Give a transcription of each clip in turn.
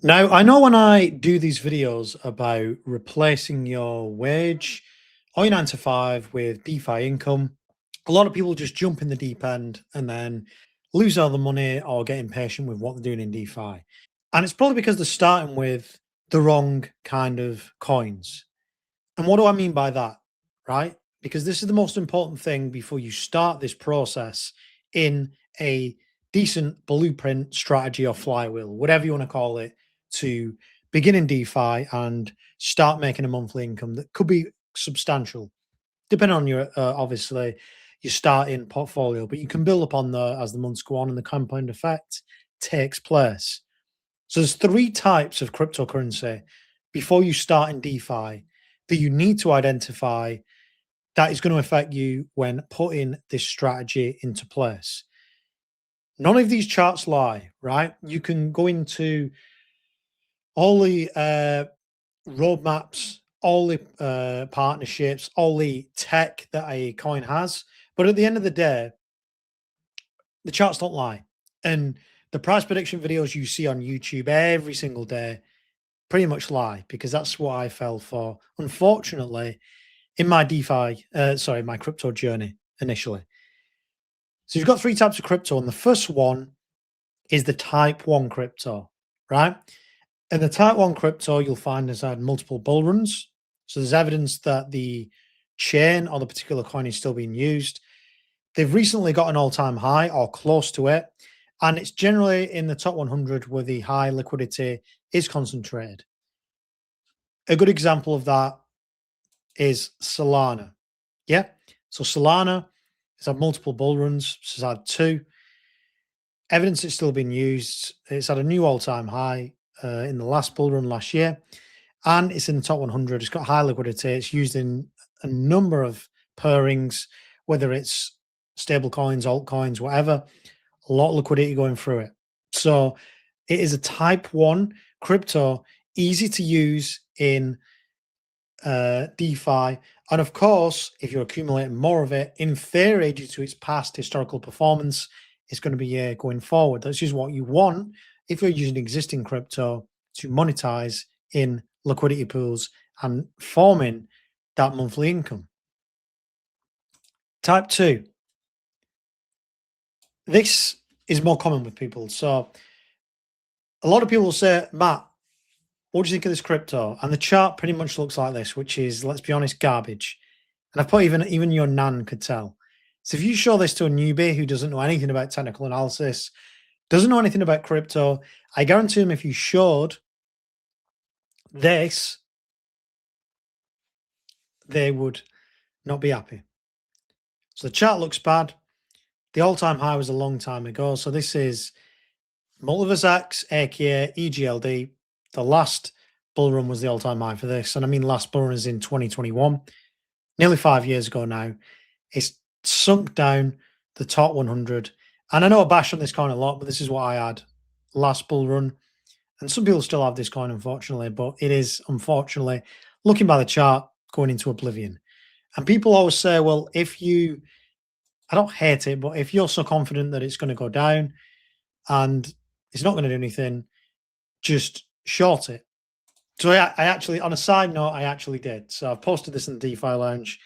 Now, I know when I do these videos about replacing your wage or your 9 to 5 with DeFi income, a lot of people just jump in the deep end and then lose all the money or get impatient with what they're doing in DeFi. And it's probably because they're starting with the wrong kind of coins. And what do I mean by that? Right? Because this is the most important thing before you start this process in a decent blueprint strategy or flywheel, whatever you want to call it, to begin in DeFi and start making a monthly income that could be substantial, depending on your obviously your starting portfolio. But you can build upon the as the months go on and the compound effect takes place. So there's three types of cryptocurrency before you start in DeFi that you need to identify that is going to affect you when putting this strategy into place. None of these charts lie, right? You can go into all the roadmaps, all the partnerships, all the tech that a coin has, but at the end of the day, the charts don't lie. And the price prediction videos you see on YouTube every single day pretty much lie because that's what I fell for, unfortunately, in my my crypto journey initially. So you've got three types of crypto, and the first one is the type 1 crypto, right? And the type 1 crypto you'll find has had multiple bull runs. So there's evidence that the chain or the particular coin is still being used. They've recently got an all-time high or close to it, and it's generally in the top 100 where the high liquidity is concentrated. A good example of that is Solana. Yeah. So Solana has had multiple bull runs. It's had two. Evidence it's still being used. It's had a new all-time high in the last bull run last year, and it's in the top 100. It's got high liquidity. It's used in a number of pairings, whether it's stable coins, altcoins, whatever. A lot of liquidity going through it. So it is a type 1 crypto, easy to use in DeFi. And of course, if you're accumulating more of it, in theory, due to its past historical performance, it's going to be going forward. That's just what you want if you're using existing crypto to monetize in liquidity pools and forming that monthly income. Type 2. This is more common with people. So a lot of people will say, Matt, what do you think of this crypto? And the chart pretty much looks like this, which is, let's be honest, garbage. And I put even your nan could tell. So if you show this to a newbie who doesn't know anything about technical analysis, doesn't know anything about crypto, I guarantee him if you showed this, they would not be happy. So the chart looks bad. The all-time high was a long time ago. So this is Multiverse X, aka EGLD. The last bull run was the all-time high for this. And I mean last bull run is in 2021. Nearly 5 years ago now. It's sunk down the top 100. And I know I bash on this coin a lot, but this is what I had last bull run. And some people still have this coin, unfortunately, but it is, unfortunately, looking by the chart, going into oblivion. And people always say, well, I don't hate it, but if you're so confident that it's going to go down and it's not going to do anything, just short it. So I actually, on a side note, I actually did. So I've posted this in the DeFi Lounge.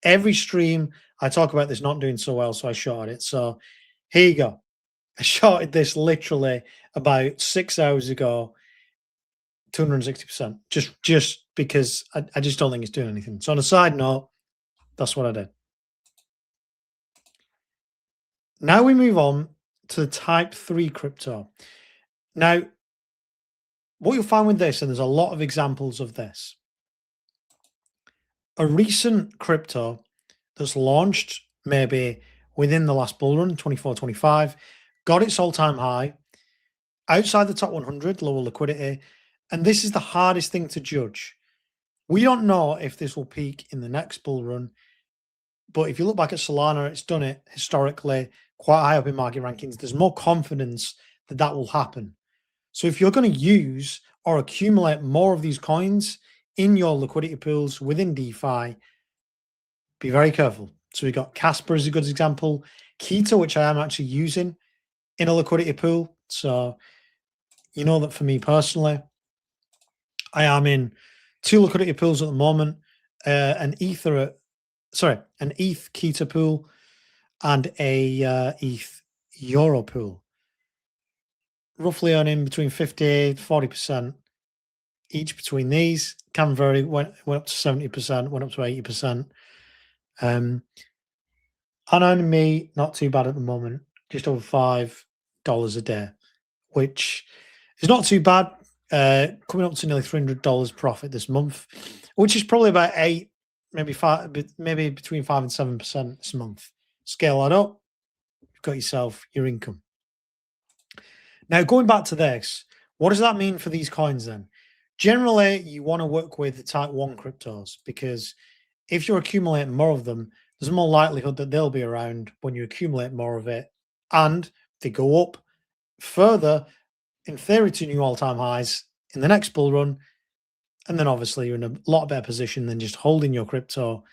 Every stream, I talk about this not doing so well, so I shorted it. So here you go. I shorted this literally about 6 hours ago, 260%, just because I just don't think it's doing anything. So on a side note, that's what I did. Now we move on to the type 3 crypto. Now, what you'll find with this, and there's a lot of examples of this, a recent crypto that's launched maybe within the last bull run, 24, 25, got its all-time high, outside the top 100, lower liquidity, and this is the hardest thing to judge. We don't know if this will peak in the next bull run, but if you look back at Solana, it's done it historically quite high up in market rankings. There's more confidence that that will happen. So if you're going to use or accumulate more of these coins in your liquidity pools within DeFi, be very careful. So we've got Casper as a good example, Keto, which I am actually using in a liquidity pool. So you know that for me personally, I am in two liquidity pools at the moment, an an ETH Kita pool and a ETH Euro pool. Roughly earning between 50 to 40% each between these. Can vary, went up to 70%, went up to 80%. And earning me, not too bad at the moment, just over $5 a day, which is not too bad. Coming up to nearly $300 profit this month, which is probably about 8, maybe 5, maybe between 5 and 7% this month. Scale that up, you've got yourself your income. Now, going back to this, what does that mean for these coins then? Generally, you want to work with the type 1 cryptos because if you're accumulating more of them, there's more likelihood that they'll be around when you accumulate more of it. And they go up further, in theory, to new all-time highs in the next bull run. And then obviously you're in a lot better position than just holding your crypto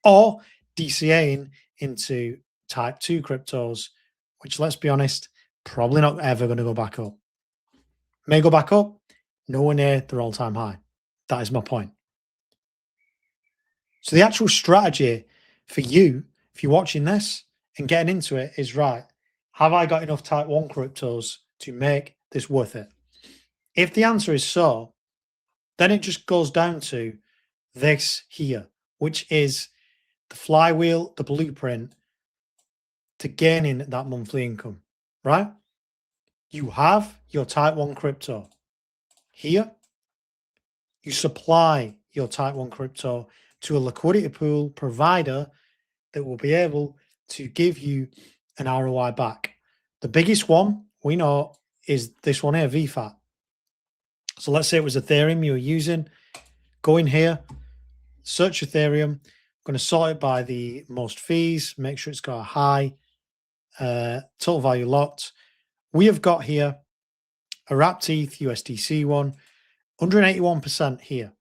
or DCAing into type 2 cryptos, which, let's be honest, probably not ever going to go back up. May go back up, nowhere near their all-time high. That is my point. So the actual strategy for you, if you're watching this and getting into it, is right. Have I got enough type 1 cryptos to make this worth it? If the answer is so, then it just goes down to this here, which is the flywheel, the blueprint to gaining that monthly income, right? You have your type 1 crypto here. You supply your type 1 crypto to a liquidity pool provider that will be able to give you an ROI back. The biggest one we know is this one here, VFAT. So let's say it was Ethereum you were using. Go in here, search Ethereum. I'm going to sort it by the most fees, make sure it's got a high total value locked. We have got here a wrapped ETH USDC one, 181% here.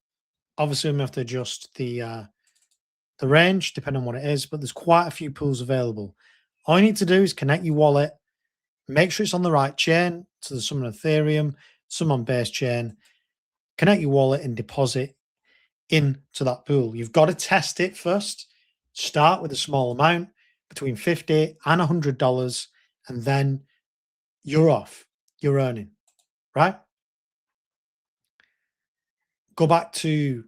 Obviously, we have to adjust the range depending on what it is, but there's quite a few pools available. All you need to do is connect your wallet, make sure it's on the right chain. So there's some on Ethereum, some on base chain. Connect your wallet and deposit into that pool. You've got to test it first. Start with a small amount, between $50 and $100, and then you're off. You're earning, right? Go back to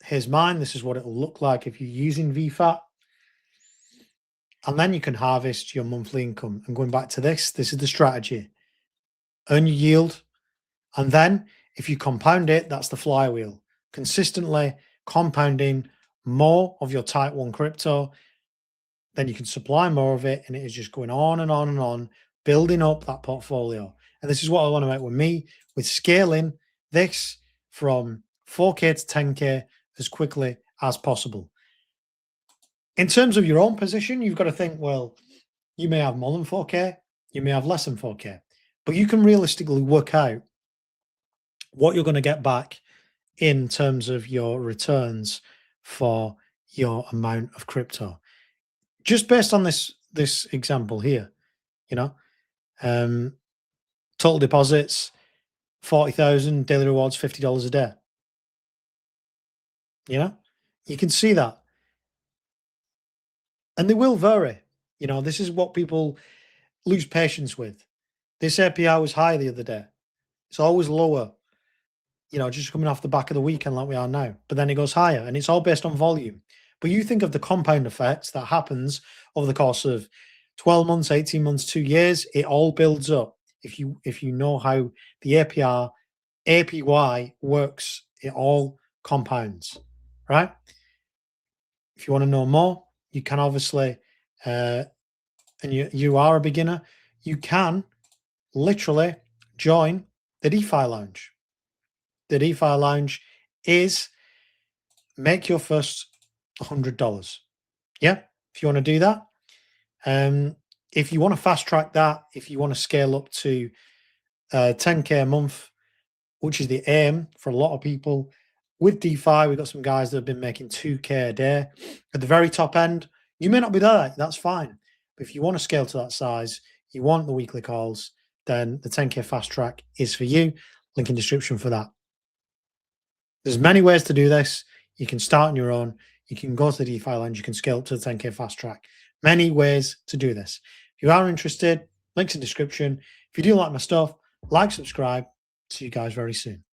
here's mine. This is what it'll look like if you're using VFAT. And then you can harvest your monthly income. And going back to this is the strategy. Earn your yield. And then if you compound it, that's the flywheel. Consistently compounding more of your type 1 crypto, then you can supply more of it. And it is just going on and on and on, building up that portfolio. And this is what I want to make with me, with scaling this from 4K to 10K as quickly as possible. In terms of your own position, you've got to think, well, you may have more than 4K, you may have less than 4K, but you can realistically work out what you're going to get back in terms of your returns for your amount of crypto. Just based on this example here, total deposits, 40,000, daily rewards, $50 a day. You can see that. And they will vary. This is what people lose patience with. This API was high the other day. It's always lower, just coming off the back of the weekend like we are now. But then it goes higher, and it's all based on volume. But you think of the compound effects that happens over the course of 12 months, 18 months, 2 years, it all builds up. If you know how the APY works, it all compounds, right? If you want to know more, you can obviously, and you are a beginner, you can literally join the DeFi Lounge. The DeFi Lounge is make your first $100. Yeah, if you want to do that. If you want to fast track that, if you want to scale up to 10K a month, which is the aim for a lot of people, with DeFi, we've got some guys that have been making 2K a day. At the very top end, you may not be there. That's fine. But if you want to scale to that size, you want the weekly calls, then the 10K fast track is for you. Link in description for that. There's many ways to do this. You can start on your own. You can go to the DeFi Lounge. You can scale up to the 10K fast track. Many ways to do this. If you are interested, links in description. If you do like my stuff, like, subscribe. See you guys very soon.